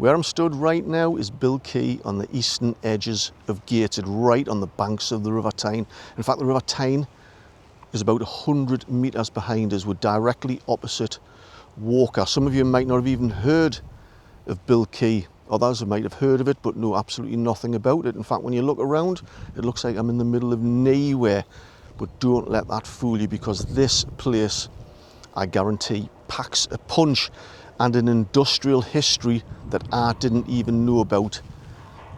Where I'm stood right now is Bill Quay on the eastern edges of Gateshead, right on the banks of the River Tyne. In fact, the River Tyne is about 100 metres behind us. We're directly opposite Walker. Some of you might not have even heard of Bill Quay. Others might have heard of it, but know absolutely nothing about it. In fact, when you look around, it looks like I'm in the middle of nowhere. But don't let that fool you, because this place, I guarantee, packs a punch and an industrial history that I didn't even know about.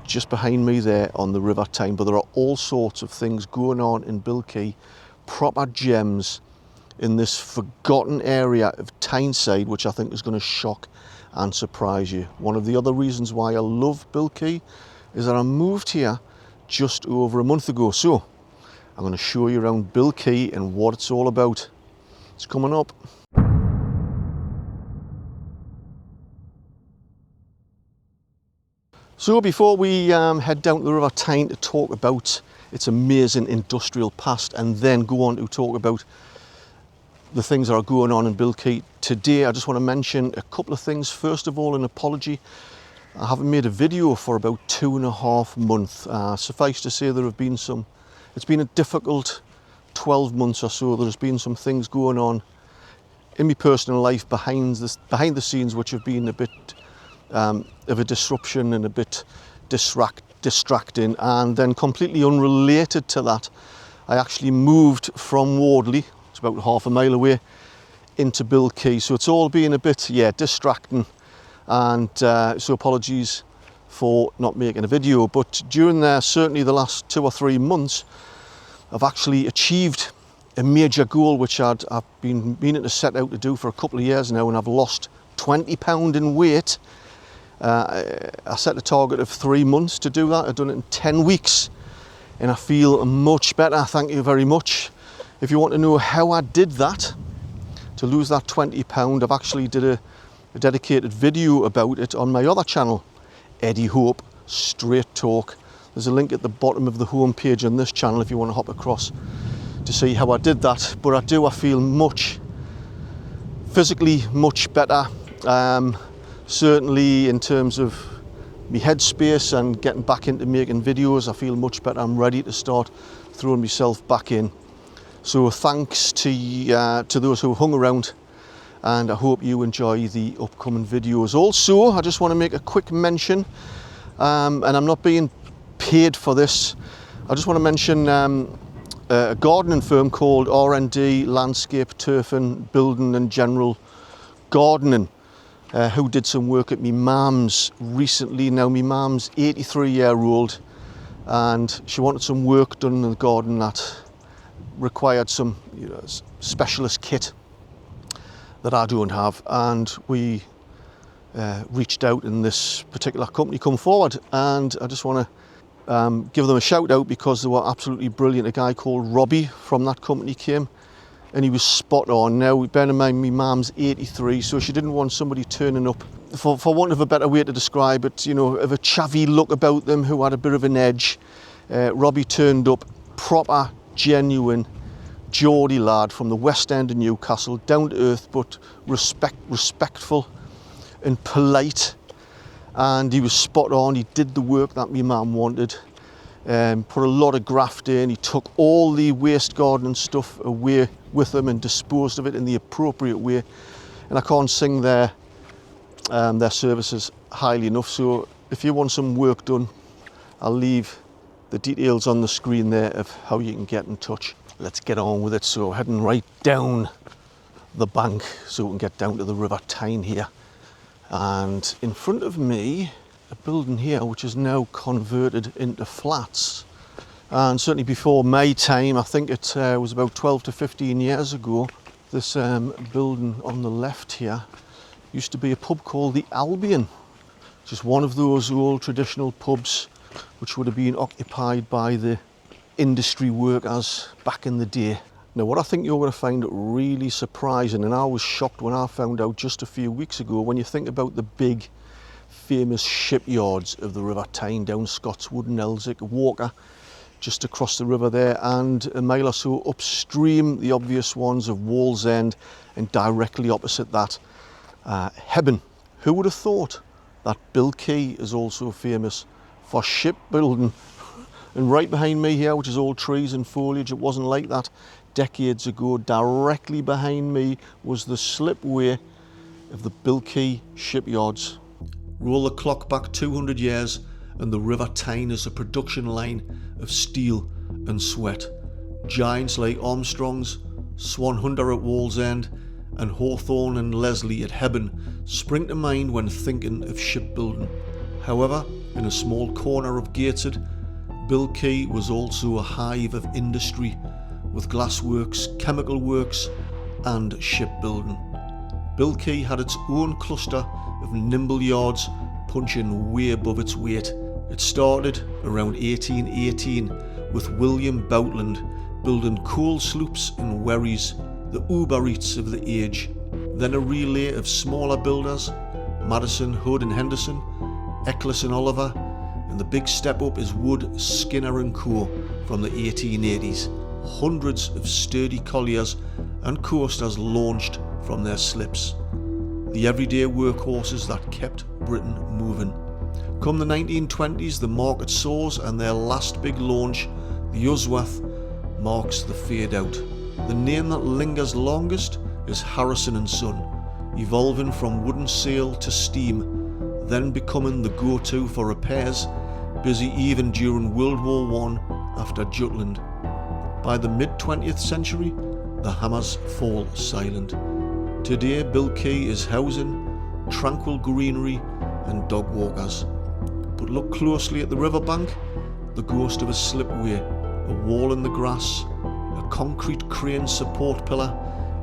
Just behind me there on the River Tyne. But there are all sorts of things going on in Bill Quay, proper gems in this forgotten area of Tyneside, which I think is going to shock and surprise you. One of the other reasons why I love Bill Quay is that I moved here just over a month ago. So I'm going to show you around Bill Quay and what it's all about. It's coming up. So before we head down to the River Tyne to talk about its amazing industrial past and then go on to talk about the things that are going on in Bill Quay today, I just want to mention a couple of things. First of all, an apology. I haven't made a video for about 2.5 months. Suffice to say, there have been it's been a difficult 12 months or so. There's been some things going on in my personal life behind the scenes, which have been a bit of a disruption and a bit distracting. And then completely unrelated to that, I actually moved from Wardley, it's about half a mile away, into Bill Quay. So it's all been a bit, distracting. And so apologies for not making a video. But during certainly the last 2 or 3 months, I've actually achieved a major goal, which I've been meaning to set out to do for a couple of years now, and I've lost 20 pounds in weight. I set a target of 3 months to do that. I've done it in 10 weeks and I feel much better. Thank you very much. If you want to know how I did that, to lose that 20 pound, I've actually did a dedicated video about it on my other channel, Eddie Hope Straight Talk. There's a link at the bottom of the homepage on this channel if you want to hop across to see how I did that. But I feel physically much better. Certainly in terms of my headspace and getting back into making videos, I feel much better. I'm ready to start throwing myself back in. So thanks to those who hung around, and I hope you enjoy the upcoming videos. Also, I just want to make a quick mention, and I'm not being paid for this. I just want to mention a gardening firm called R&D Landscape, Turfing, Building and General Gardening, who did some work at me mum's recently. Now my mum's 83-year-old, and she wanted some work done in the garden that required some specialist kit that I don't have, and we reached out, and this particular company come forward, and I just want to give them a shout out because they were absolutely brilliant. A guy called Robbie from that company came and he was spot on. Now, bear in mind, my mum's 83, so she didn't want somebody turning up, for want of a better way to describe it, of a chavvy look about them, who had a bit of an edge. Robbie turned up, proper, genuine Geordie lad from the West End of Newcastle, down to earth but respectful and polite, and he was spot on. He did the work that my mum wanted, put a lot of graft in. He took all the waste gardening stuff away with him and disposed of it in the appropriate way, and I can't sing their services highly enough. So if you want some work done, I'll leave the details on the screen there of how you can get in touch. Let's get on with it. So heading right down the bank so we can get down to the River Tyne here, and in front of me a building here which is now converted into flats. And certainly before my time, I think it was about 12 to 15 years ago, this building on the left here used to be a pub called the Albion. Just one of those old traditional pubs which would have been occupied by the industry workers back in the day. Now, what I think you're going to find really surprising, and I was shocked when I found out just a few weeks ago, when you think about the big famous shipyards of the River Tyne, down Scotswood and Elsick, Walker just across the river there, and a mile or so upstream, the obvious ones of Wallsend, and directly opposite that, Hebburn. Who would have thought that Bill Quay is also famous for shipbuilding. And right behind me here, which is all trees and foliage, it wasn't like that decades ago. Directly behind me was the slipway of the Bill Quay shipyards. Roll the clock back 200 years and the River Tyne is a production line of steel and sweat. Giants like Armstrong's, Swan Hunter at Wallsend, and Hawthorne and Leslie at Hebburn spring to mind when thinking of shipbuilding. However, in a small corner of Gateshead, Bill Quay was also a hive of industry, with glassworks, chemical works and shipbuilding. Bill Quay had its own cluster of nimble yards punching way above its weight. It started around 1818 with William Boutland building coal sloops and wherries, the Uber Eats of the age. Then a relay of smaller builders, Madison, Hood and Henderson, Eccles and Oliver, and the big step up is Wood, Skinner and Co. from the 1880s. Hundreds of sturdy colliers and coasters launched from their slips. The everyday workhorses that kept Britain moving. Come the 1920s, the market soars and their last big launch, the Usworth, marks the fade out. The name that lingers longest is Harrison & Son, evolving from wooden sail to steam, then becoming the go-to for repairs, busy even during World War I after Jutland. By the mid-20th century, the hammers fall silent. Today, Bill Quay is housing, tranquil greenery and dog walkers. But look closely at the riverbank, the ghost of a slipway, a wall in the grass, a concrete crane support pillar,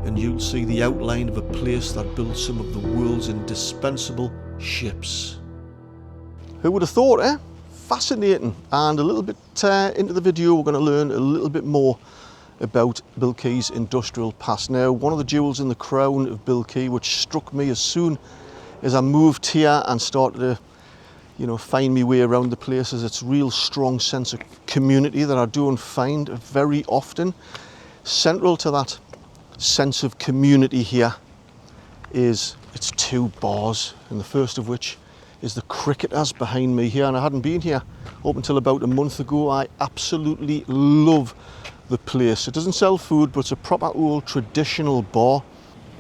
and you'll see the outline of a place that built some of the world's indispensable ships. Who would have thought, eh? Fascinating. And a little bit into the video, we're going to learn a little bit more about Bill Quay's industrial past. Now, one of the jewels in the crown of Bill Quay, which struck me as soon as I moved here and started to, find my way around the place, is its real strong sense of community that I don't find very often. Central to that sense of community here is its two bars, and the first of which is the Cricketers behind me here. And I hadn't been here up until about a month ago. I absolutely love the place. It doesn't sell food, but it's a proper old traditional bar.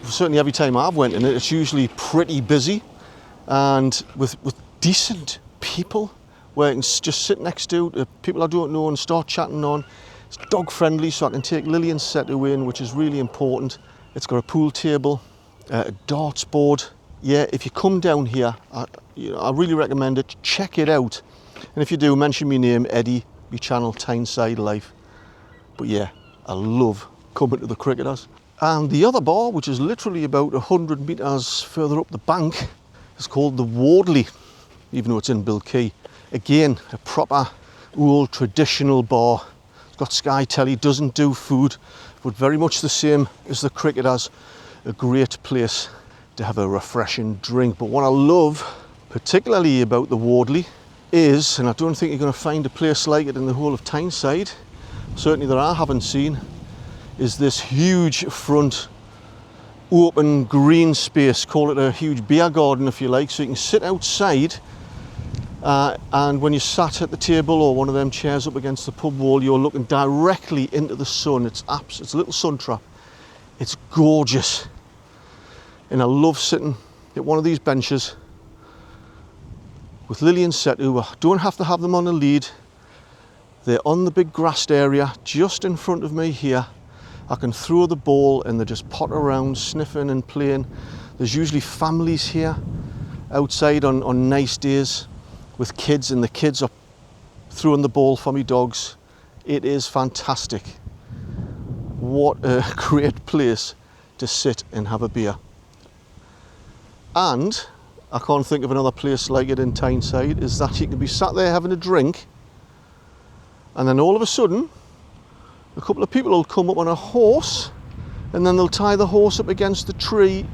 Certainly every time I've went in it, it's usually pretty busy and with decent people where I can just sit next to people I don't know and start chatting on. It's dog friendly, so I can take Lily and Setu in, which is really important. It's got a pool table, a darts board. Yeah, if you come down here, I really recommend it. Check it out. And if you do, mention my name, Eddie, my channel, Tyneside Life. But yeah, I love coming to the Cricketers. And the other bar, which is literally about 100 metres further up the bank, is called the Wardley, even though it's in Bill Quay. Again, a proper old traditional bar. It's got Sky Telly, doesn't do food, but very much the same as the Cricketers. A great place to have a refreshing drink. But what I love particularly about the Wardley is, and I don't think you're going to find a place like it in the whole of Tyneside, certainly that I haven't seen, is this huge front open green space. Call it a huge beer garden if you like, so you can sit outside and when you're sat at the table or one of them chairs up against the pub wall, you're looking directly into the sun. It's a little sun trap. It's gorgeous. And I love sitting at one of these benches with Lily and Setu. I don't have to have them on a lead. They're on the big grassed area just in front of me here. I can throw the ball and they just potter around, sniffing and playing. There's usually families here outside on nice days with kids, and the kids are throwing the ball for me dogs. It is fantastic. What a great place to sit and have a beer. And I can't think of another place like it in Tyneside, is that you can be sat there having a drink and then all of a sudden a couple of people will come up on a horse and then they'll tie the horse up against the tree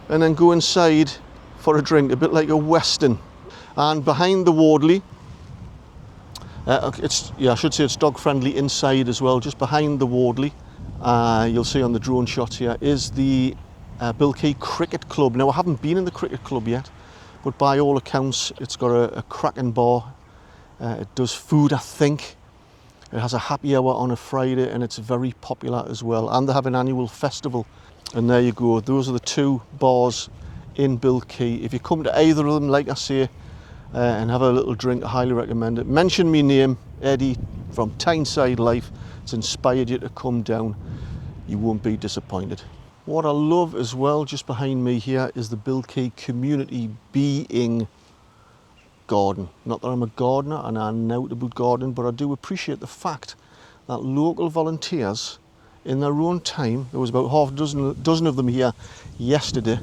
and then go inside for a drink, a bit like a western. And behind the Wardley, I should say it's dog friendly inside as well. Just behind the Wardley, you'll see on the drone shots here, is the Bill Quay Cricket Club. Now, I haven't been in the cricket club yet, but by all accounts it's got a cracking bar. It does food, I think. It has a happy hour on a Friday, and it's very popular as well, and they have an annual festival. And there you go, those are the two bars in Bill Quay. If you come to either of them, like I say, and have a little drink, I highly recommend it. Mention me name, Eddie from Tyneside Life. It's inspired you to come down. You won't be disappointed. What I love as well, just behind me here, is the Bill Quay Community Being Garden. Not that I'm a gardener and I know about gardening, but I do appreciate the fact that local volunteers, in their own time, there was about half a dozen of them here yesterday,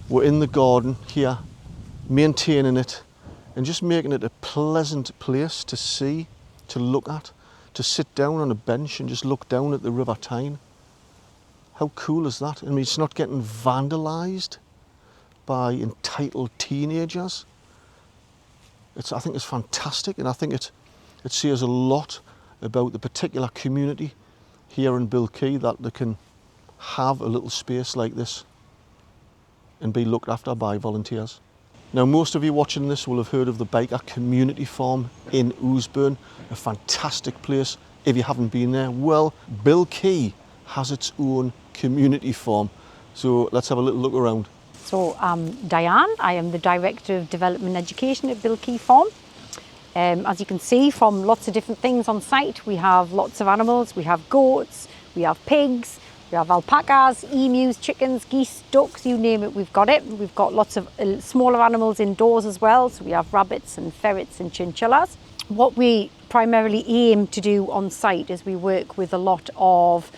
were in the garden here, maintaining it and just making it a pleasant place to see, to look at, to sit down on a bench and just look down at the River Tyne. How cool is that? I mean, it's not getting vandalised by entitled teenagers. I think it's fantastic, and I think it says a lot about the particular community here in Bill Quay, that they can have a little space like this and be looked after by volunteers. Now, most of you watching this will have heard of the Biker Community Farm in Ousburn, a fantastic place. If you haven't been there, well, Bill Quay has its own community farm. So let's have a little look around. So I'm Diane, I am the Director of Development and Education at Bill Quay Farm. As you can see from lots of different things on site, we have lots of animals. We have goats, we have pigs, we have alpacas, emus, chickens, geese, ducks, you name it, we've got it. We've got lots of smaller animals indoors as well, so we have rabbits and ferrets and chinchillas. What we primarily aim to do on site is we work with a lot of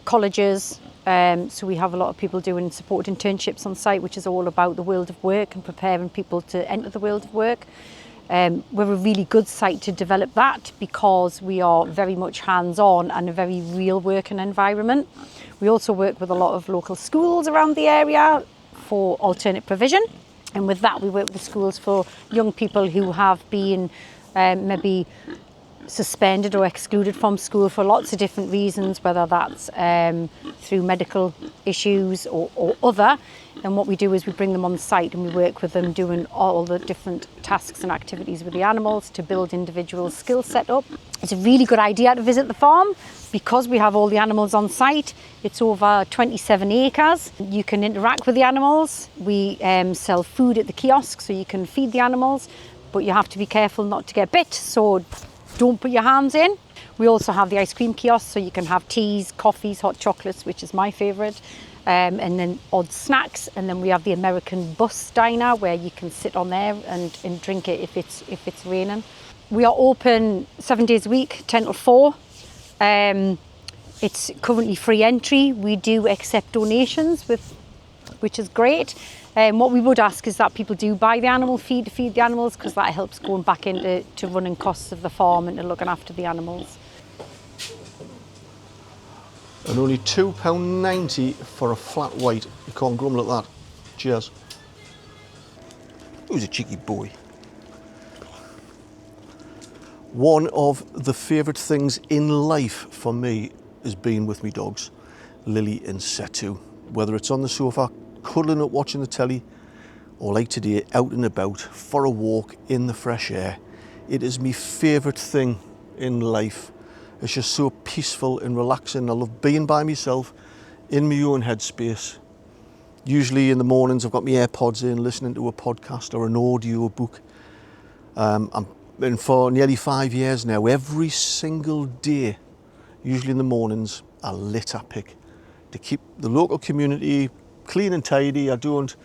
colleges, so we have a lot of people doing support internships on site, which is all about the world of work and preparing people to enter the world of work. We're a really good site to develop that because we are very much hands-on and a very real working environment. We also work with a lot of local schools around the area for alternate provision, and with that we work with schools for young people who have been maybe suspended or excluded from school for lots of different reasons, whether that's through medical issues or other. And what we do is we bring them on site and we work with them doing all the different tasks and activities with the animals to build individual skill set up. It's a really good idea to visit the farm because we have all the animals on site. It's over 27 acres. You can interact with the animals. We sell food at the kiosk, so you can feed the animals, but you have to be careful not to get bit, so don't put your hands in. We also have the ice cream kiosk, so you can have teas, coffees, hot chocolates, which is my favourite, and then odd snacks. And then we have the American bus diner where you can sit on there and drink it if it's raining. We are open 7 days a week, 10 till 4. It's currently free entry. We do accept donations, which is great. What we would ask is that people do buy the animal feed to feed the animals, because that helps going back into running costs of the farm and to looking after the animals. And only £2.90 for a flat white. You can't grumble at that. Cheers. Who's a cheeky boy? One of the favourite things in life for me is being with me dogs, Lily and Setu. Whether it's on the sofa, cuddling up watching the telly, or like today, out and about for a walk in the fresh air. It is my favourite thing in life. It's just so peaceful and relaxing. I love being by myself in my own headspace. Usually in the mornings I've got my AirPods in, listening to a podcast or an audio book. And for nearly 5 years now, every single day, usually in the mornings, a litter pick to keep the local community clean and tidy. I don't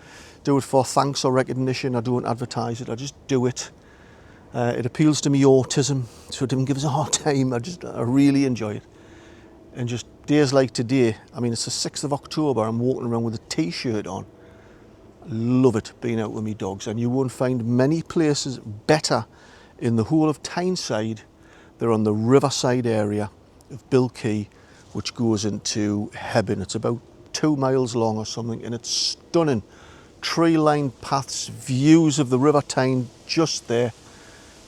do it for thanks or recognition. I don't advertise it. I just do it. It appeals to me autism, so it doesn't give us a hard time. I really enjoy it. And just days like today, I mean, it's the 6th of October, I'm walking around with a t-shirt on. I love it being out with me dogs, and you won't find many places better in the whole of Tyneside. They're on the riverside area of Bill Quay, which goes into Hebburn. It's about 2 miles long or something, and it's stunning. Tree-lined paths, views of the River Tyne just there.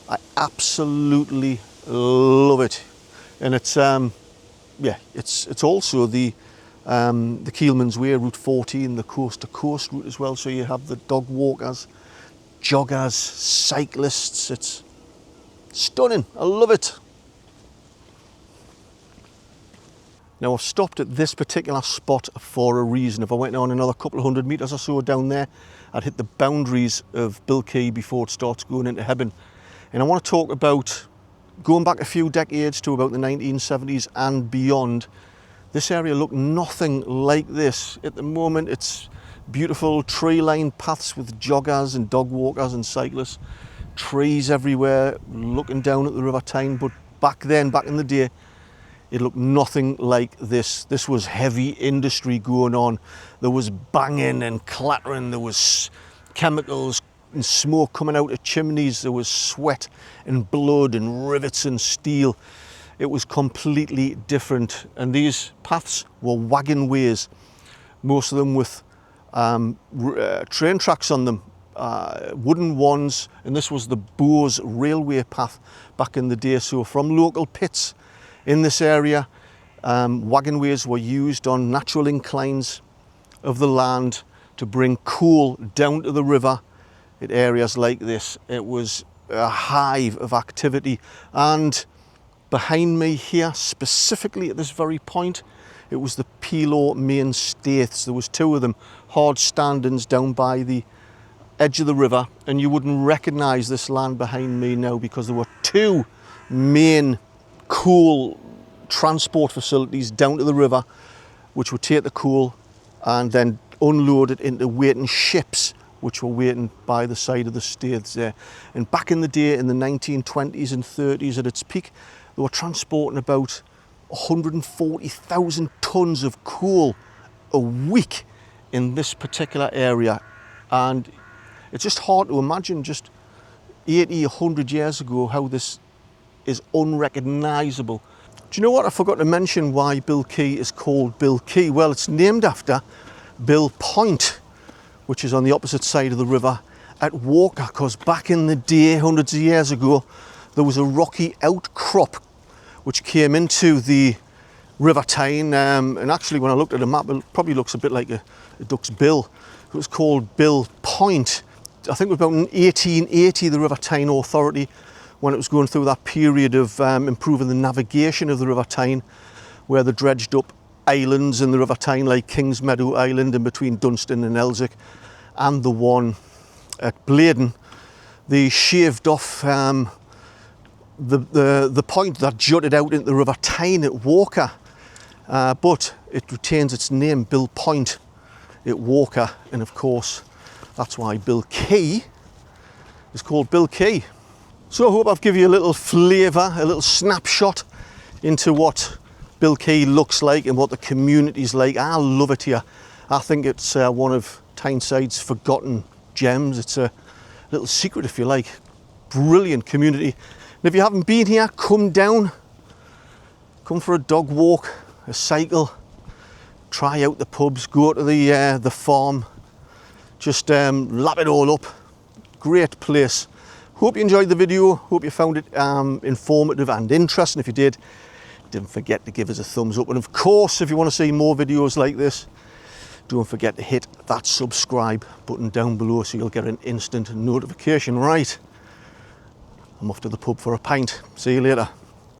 I absolutely love it. And it's it's also the Keelman's Way, Route 14, the coast to coast route as well. So you have the dog walkers joggers, cyclists. It's stunning. I love it. Now I've stopped at this particular spot for a reason. If I went on another couple of 100 metres or so down there, I'd hit the boundaries of Bill Quay before it starts going into Hebburn. And I want to talk about going back a few decades to about the 1970s and beyond. This area looked nothing like this. At the moment, it's beautiful tree-lined paths with joggers and dog walkers and cyclists. Trees everywhere, looking down at the River Tyne. But back then, back in the day, it looked nothing like this. This was heavy industry going on. There was banging and clattering. There was chemicals and smoke coming out of chimneys. There was sweat and blood and rivets and steel. It was completely different. And these paths were wagon ways, most of them with train tracks on them, wooden ones. And this was the Bowes railway path back in the day. So from local pits in this area, wagon ways were used on natural inclines of the land to bring coal down to the river at areas like this. It was a hive of activity. And behind me here, specifically at this very point, it was the Pilo main staiths. There was two of them, hard standings down by the edge of the river, and you wouldn't recognise this land behind me now because there were two main coal transport facilities down to the river which would take the coal and then unload it into waiting ships which were waiting by the side of the staiths there. And back in the day, in the 1920s and 30s at its peak, they were transporting about 140,000 tonnes of coal a week in this particular area. And it's just hard to imagine just 80, 100 years ago how this is unrecognisable. Do you know what? I forgot to mention why Bill Quay is called Bill Quay. Well, it's named after Bill Point, which is on the opposite side of the river at Walker, because back in the day, hundreds of years ago, there was a rocky outcrop which came into the River Tyne, and actually when I looked at a map, it probably looks a bit like a duck's bill. It was called Bill Point. I think it was about in 1880, the River Tyne Authority, when it was going through that period of improving the navigation of the River Tyne, where they dredged up islands in the River Tyne like Kingsmeadow Island in between Dunstan and Elsick, and the one at Bladen. They shaved off the point that jutted out into the River Tyne at Walker, but it retains its name, Bill Point at Walker, and of course that's why Bill Quay is called Bill Quay. So I hope I've given you a little flavour, a little snapshot into what Bill Quay looks like and what the community's like. I love it here. I think it's one of Tyneside's forgotten gems. It's a little secret, if you like. Brilliant community. And if you haven't been here, come down. Come for a dog walk, a cycle, try out the pubs, go to the farm. Just lap it all up. Great place. Hope you enjoyed the video. Hope you found it informative and interesting. If you did, don't forget to give us a thumbs up. And of course, if you want to see more videos like this, don't forget to hit that subscribe button down below so you'll get an instant notification. Right, I'm off to the pub for a pint. See you later.